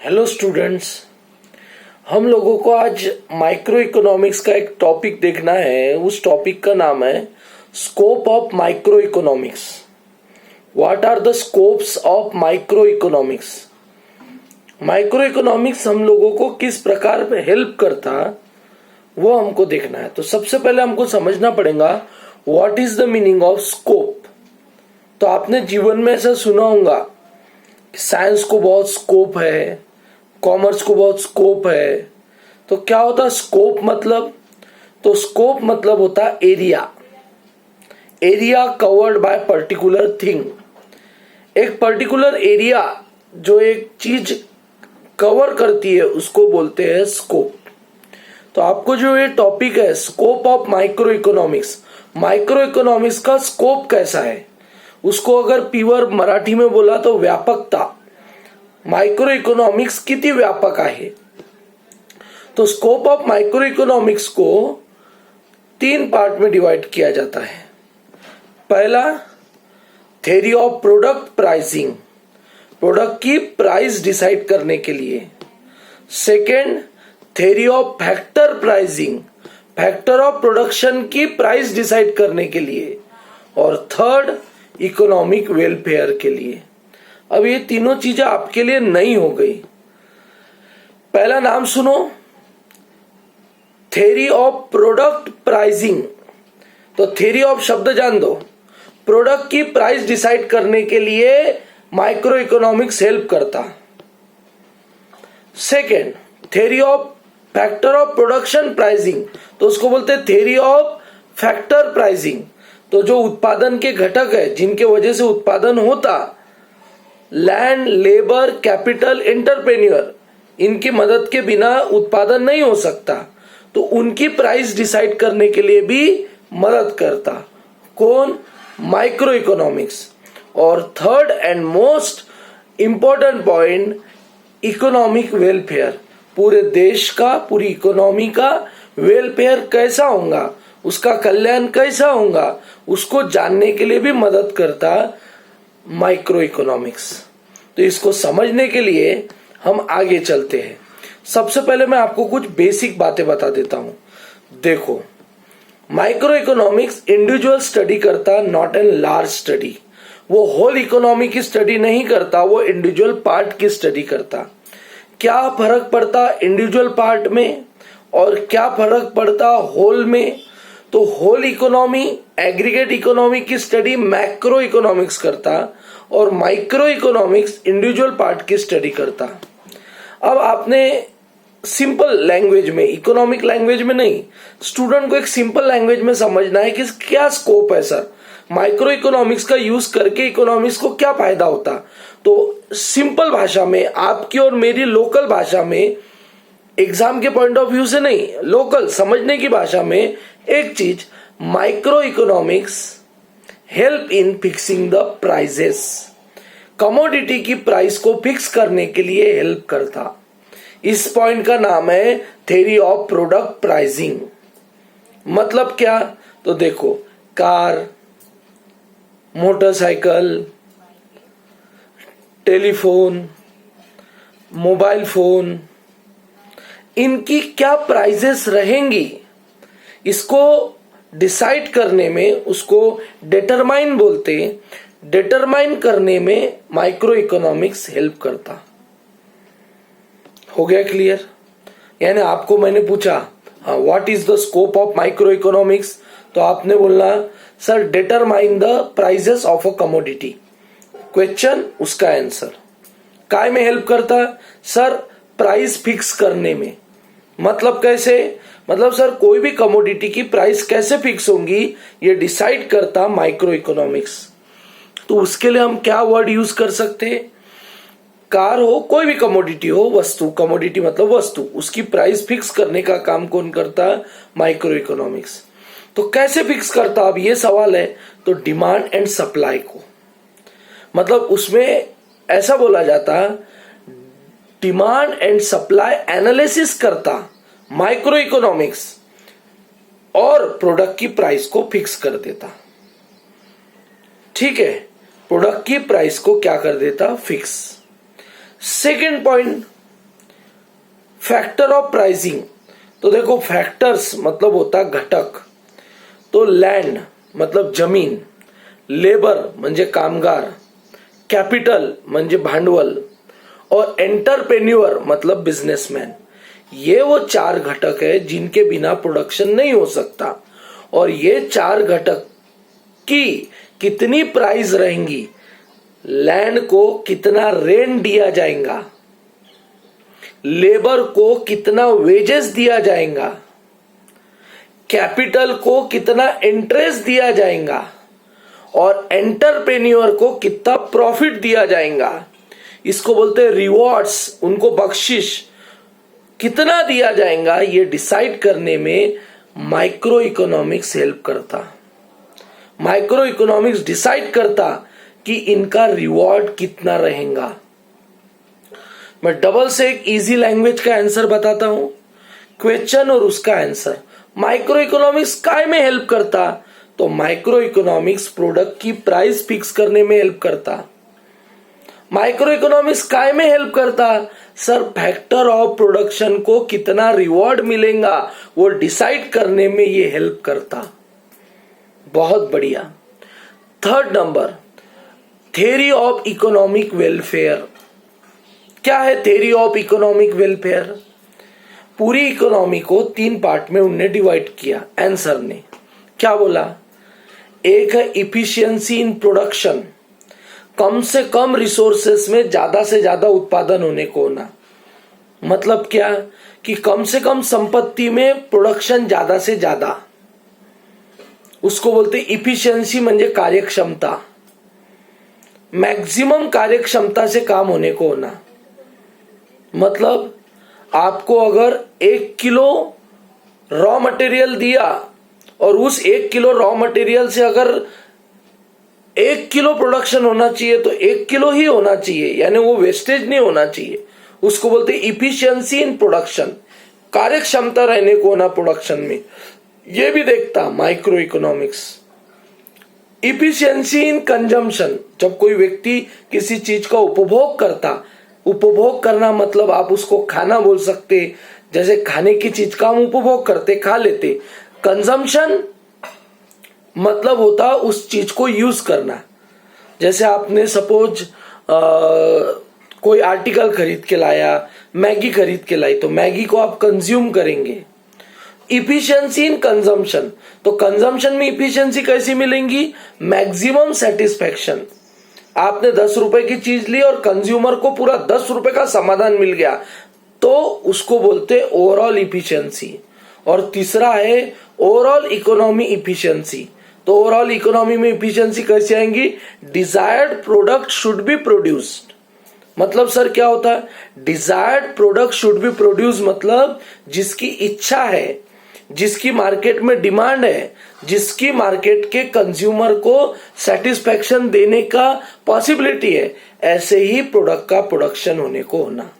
Hello students, हम लोगों को आज माइक्रो इकोनॉमिक्स का एक टॉपिक देखना है। उस टॉपिक का नाम है scope of micro economics. What are the scopes of micro economics? Micro economics हम लोगों को किस प्रकार में हेल्प करता वो हमको देखना है। तो सबसे पहले हमको समझना पड़ेगा what is the meaning of scope. तो आपने जीवन में ऐसा सुना होगा कि साइंस को बहुत स्कोप है, कॉमर्स को बहुत स्कोप है। तो क्या होता है स्कोप मतलब? तो स्कोप मतलब होता है area. Area covered by particular thing. एक पर्टिकुलर एरिया जो एक चीज कवर करती है उसको बोलते हैं स्कोप। तो आपको जो ये टॉपिक है scope of micro economics, micro economics का स्कोप कैसा है, उसको अगर प्योर मराठी में बोला तो व्यापकता। माइक्रो इकोनॉमिक्स किती व्यापक आहे। तो स्कोप ऑफ माइक्रो इकोनॉमिक्स को 3 पार्ट में डिवाइड किया जाता है। पहला, theory of product pricing, product की प्राइस डिसाइड करने के लिए। Second, theory of factor pricing, factor of production की प्राइस डिसाइड करने के लिए। और थर्ड, इकोनॉमिक वेलफेयर के लिए। अब ये तीनों चीजें आपके लिए नई हो गई। पहला नाम सुनो, थ्योरी ऑफ प्रोडक्ट प्राइसिंग। तो थ्योरी ऑफ शब्द जान दो, प्रोडक्ट की प्राइस डिसाइड करने के लिए माइक्रो इकोनॉमिक्स हेल्प करता। Second, theory of factor of production pricing, तो उसको बोलते हैं थ्योरी ऑफ फैक्टर प्राइसिंग। तो जो उत्पादन के घटक है जिनके वजह से उत्पादन होता, लैंड, लेबर, कैपिटल, एंटरप्रेन्योर, इनकी मदद के बिना उत्पादन नहीं हो सकता। तो उनकी प्राइस डिसाइड करने के लिए भी मदद करता। कौन? Micro economics. और third and most important point, economic welfare. पूरे देश का, पूरी इकोनॉमी का वेलफेयर कैसा होगा, उसका कल्याण कैसा होगा, उसको जानने के लिए भी मदद करता माइक्रो इकोनॉमिक्स। तो इसको समझने के लिए हम आगे चलते हैं। सबसे पहले मैं आपको कुछ बेसिक बातें बता देता हूं। देखो, माइक्रो इकोनॉमिक्स इंडिविजुअल स्टडी करता, नॉट एन लार्ज स्टडी। वो होल इकोनॉमी की स्टडी नहीं करता, वो इंडिविजुअल पार्ट की स्टडी करता। क्या फर्क पड़ता इंडिविजुअल पार्ट में और क्या फर्क पड़ता होल में? तो होल इकोनॉमी, एग्रीगेट इकोनॉमी की स्टडी मैक्रो इकोनॉमिक्स करता और माइक्रो इकोनॉमिक्स इंडिविजुअल पार्ट की स्टडी करता। अब आपने सिंपल लैंग्वेज में, इकोनॉमिक लैंग्वेज में नहीं, स्टूडेंट को एक सिंपल लैंग्वेज में समझना है कि क्या स्कोप है सर, माइक्रो इकोनॉमिक्स का यूज करके इकोनॉमिक्स को क्या फायदा होता। तो सिंपल भाषा में, आपकी और मेरी लोकल भाषा में, एग्जाम के पॉइंट ऑफ व्यू से नहीं, लोकल समझने की भाषा में एक चीज, micro economics help in fixing the prices. Commodity की प्राइस को फिक्स करने के लिए हेल्प करता। इस पॉइंट का नाम है थ्योरी ऑफ प्रोडक्ट प्राइसिंग। मतलब क्या? तो देखो, car, motorcycle, telephone, mobile phone, इनकी क्या प्राइसेस रहेंगी, इसको डिसाइड करने में, उसको डिटरमाइन बोलते हैं, डिटरमाइन करने में माइक्रो इकोनॉमिक्स हेल्प करता। हो गया क्लियर? यानी आपको मैंने पूछा what is the scope of micro economics, तो आपने बोलना sir determine the prices of a commodity. Question, उसका आंसर काय में हेल्प करता? सर प्राइस फिक्स करने में। मतलब कैसे? मतलब सर कोई भी कमोडिटी की प्राइस कैसे फिक्स होंगी ये डिसाइड करता माइक्रो इकोनॉमिक्स। तो उसके लिए हम क्या वर्ड यूज कर सकते हैं? कार हो, कोई भी कमोडिटी हो, वस्तु, कमोडिटी मतलब वस्तु, उसकी प्राइस फिक्स करने का काम कौन करता? Micro economics. तो कैसे फिक्स करता, अब ये सवाल है। तो डिमांड एंड सप्लाई को, मतलब उसमें ऐसा बोला जाता, डिमांड एंड सप्लाई एनालिसिस करता माइक्रो इकोनॉमिक्स और प्रोडक्ट की प्राइस को फिक्स कर देता। ठीक है, प्रोडक्ट की प्राइस को क्या कर देता? Fix. Second point, factor of pricing, तो देखो फैक्टर्स मतलब होता घटक, तो लैंड मतलब जमीन, लेबर म्हणजे कामगार, कॅपिटल म्हणजे भांडवल और एंटरप्रेन्योर मतलब बिजनेसमैन। ये वो चार घटक है जिनके बिना प्रोडक्शन नहीं हो सकता। और ये चार घटक की कितनी प्राइस रहेंगी, लैंड को कितना रेंट दिया जाएगा, लेबर को कितना वेजेस दिया जाएगा, कैपिटल को कितना इंटरेस्ट दिया जाएगा और एंटरप्रेन्योर को कितना प्रॉफिट दिया जाएगा, इसको बोलते हैं रिवॉर्ड्स, उनको बख्शिश कितना दिया जाएगा, ये डिसाइड करने में माइक्रो इकोनॉमिक्स हेल्प करता। माइक्रो इकोनॉमिक्स डिसाइड करता कि इनका रिवॉर्ड कितना रहेगा। मैं डबल से एक इजी लैंग्वेज का आंसर बताता हूं, क्वेश्चन और उसका आंसर। माइक्रो इकोनॉमिक्स काय में हेल्प करता, तो माइक्रो इकोनॉमिक्स प्रोडक्ट की प्राइस फिक्स करने में हेल्प करता। माइक्रो इकोनॉमिक्स काय में हेल्प करता, सर फैक्टर ऑफ प्रोडक्शन को कितना रिवॉर्ड मिलेगा वो डिसाइड करने में ये हेल्प करता। बहुत बढ़िया। Third number, theory of economic welfare. क्या है थ्योरी ऑफ इकोनॉमिक वेलफेयर? पूरी इकोनॉमी को 3 पार्ट में उनने डिवाइड किया। आंसर ने क्या बोला, एक है इफिशियंसी इन प्रोडक्शन, कम से कम रिसोर्सेस में ज्यादा से ज्यादा उत्पादन होने को होना। मतलब क्या कि कम से कम संपत्ति में प्रोडक्शन ज्यादा से ज्यादा, उसको बोलते इफिशियंसी म्हणजे कार्यक्षमता, मैक्सिमम कार्यक्षमता से काम होने को होना। मतलब आपको अगर 1 किलो रॉ मटेरियल दिया और उस 1 किलो रॉ मटेरियल से अगर 1 किलो प्रोडक्शन होना चाहिए तो 1 किलो ही होना चाहिए, यानी वो वेस्टेज नहीं होना चाहिए। उसको बोलते इफिशियंसी इन प्रोडक्शन, कार्यक्षमता रहने को होना प्रोडक्शन में। ये भी देखता micro economics. Efficiency in consumption, जब कोई व्यक्ति किसी चीज का उपभोग करता, उपभोग करना मतलब आप उसको खाना बोल सकते, जैसे खाने की चीज का हम उपभोग करते, खा लेते। कंजम्पशन मतलब होता उस चीज को यूज करना। जैसे आपने सपोज कोई आर्टिकल खरीद के लाया, मैगी खरीद के लाई, तो मैगी को आप कंज्यूम करेंगे। इफिशियंसी इन कंजम्पशन, तो कंजम्पशन में इफिशियंसी कैसी मिलेंगी, मैक्सिमम सेटिस्फैक्शन। आपने 10 रुपए की चीज ली और कंज्यूमर को पूरा 10 रुपए का समाधान मिल गया, तो उसको बोलते ओवरऑल इफिशियंसी। और तीसरा है ओवरऑल इकोनॉमी इफिशियंसी। तो ओवरऑल इकोनॉमी में इफिशियंसी कैसे आएंगी, desired product should be produced. मतलब सर क्या होता है, desired product should be produce मतलब जिसकी इच्छा है, जिसकी मार्केट में डिमांड है, जिसकी मार्केट के कंज्यूमर को सेटिस्फैक्शन देने का पॉसिबिलिटी है, ऐसे ही प्रोडक्ट का प्रोडक्शन होने को होना।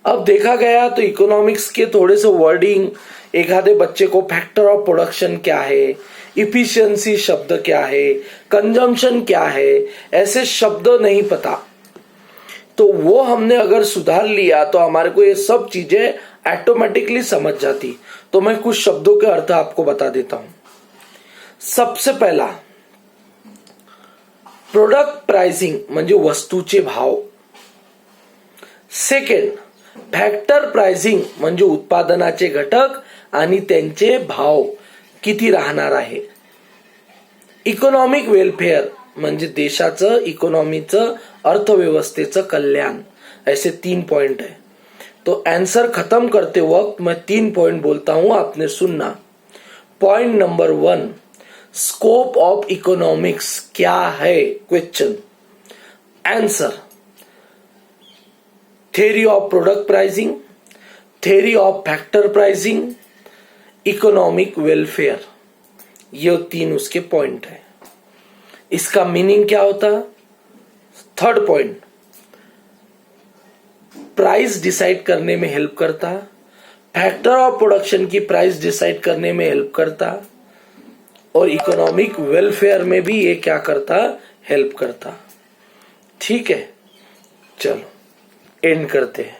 अब देखा गया तो इकोनॉमिक्स के थोड़े से वर्डिंग, एक आधे बच्चे को फैक्टर ऑफ प्रोडक्शन क्या है, इफिशियंसी शब्द क्या है, कंजम्पशन क्या है, ऐसे शब्द नहीं पता, तो वो हमने अगर सुधार लिया तो हमारे को ये सब चीजें ऑटोमेटिकली समझ जाती। तो मैं कुछ शब्दों के अर्थ आपको बता देता हूं। सबसे पहला, प्रोडक्ट प्राइसिंग म्हणजे वस्तूचे भाव। सेकंड, फॅक्टर प्राइसिंग म्हणजे उत्पादनाचे घटक आणि त्यांचे भाव किती राहणार आहे। इकॉनॉमिक वेलफेअर म्हणजे देशाचं, इकॉनॉमीचं, अर्थव्यवस्थेचं कल्याण। ऐसे 3 पॉइंट है। तो आंसर खत्म करते वक्त मैं 3 पॉइंट बोलता हूं, आपने सुनना। Point number 1, scope of economics क्या है, question. Answer, theory of product pricing, theory of factor pricing, economic welfare. ये 3 उसके पॉइंट है। इसका मीनिंग क्या होता। थर्ड पॉइंट, प्राइस डिसाइड करने में हेल्प करता, फैक्टर ऑफ प्रोडक्शन की प्राइस डिसाइड करने में हेल्प करता, और इकोनॉमिक वेलफेयर में भी ये क्या करता, हेल्प करता। ठीक है, चलो एंड करते हैं।